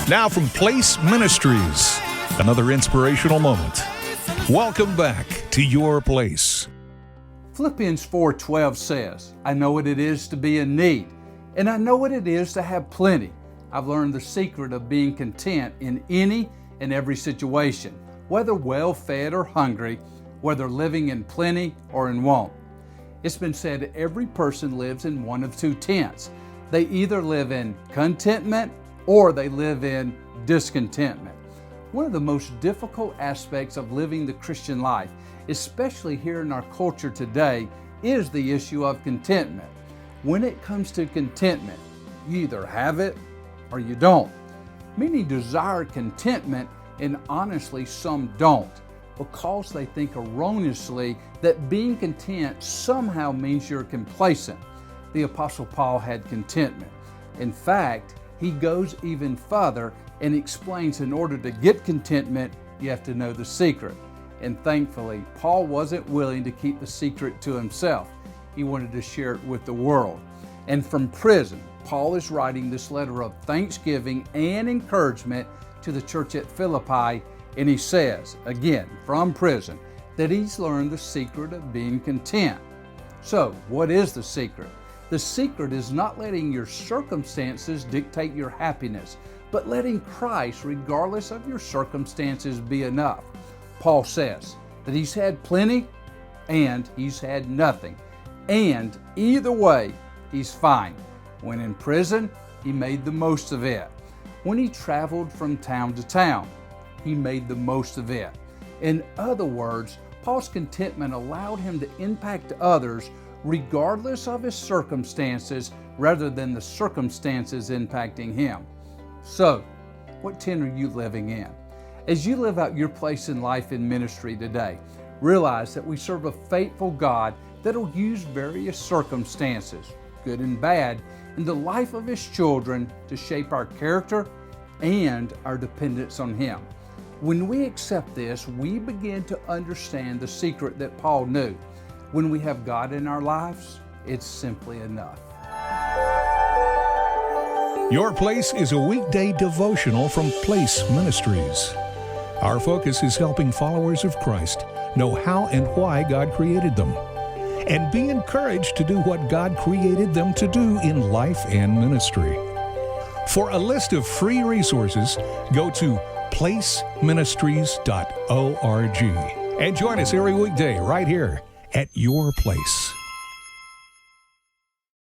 Now from Place Ministries, another inspirational moment. Welcome back to Your Place. Philippians 4:12 says, I know what it is to be in need, and I know what it is to have plenty. I've learned the secret of being content in any and every situation, whether well-fed or hungry, whether living in plenty or in want. It's been said every person lives in one of two tents. They either live in contentment or they live in discontentment. One of the most difficult aspects of living the Christian life, especially here in our culture today, is the issue of contentment. When it comes to contentment, you either have it or you don't. Many desire contentment, and honestly some don't, because they think erroneously that being content somehow means you're complacent. The Apostle Paul had contentment. In fact, he goes even further and explains in order to get contentment, you have to know the secret. And thankfully, Paul wasn't willing to keep the secret to himself. He wanted to share it with the world. And from prison, Paul is writing this letter of thanksgiving and encouragement to the church at Philippi, and he says, again, from prison, that he's learned the secret of being content. So, what is the secret? The secret is not letting your circumstances dictate your happiness, but letting Christ, regardless of your circumstances, be enough. Paul says that he's had plenty and he's had nothing. And either way, he's fine. When in prison, he made the most of it. When he traveled from town to town, he made the most of it. In other words, Paul's contentment allowed him to impact others regardless of his circumstances, rather than the circumstances impacting him. So, what tent are you living in? As you live out your place in life in ministry today, realize that we serve a faithful God that'll use various circumstances, good and bad, in the life of His children to shape our character and our dependence on Him. When we accept this, we begin to understand the secret that Paul knew. When we have God in our lives, it's simply enough. Your Place is a weekday devotional from Place Ministries. Our focus is helping followers of Christ know how and why God created them, and be encouraged to do what God created them to do in life and ministry. For a list of free resources, go to placeministries.org and join us every weekday right here at Your Place.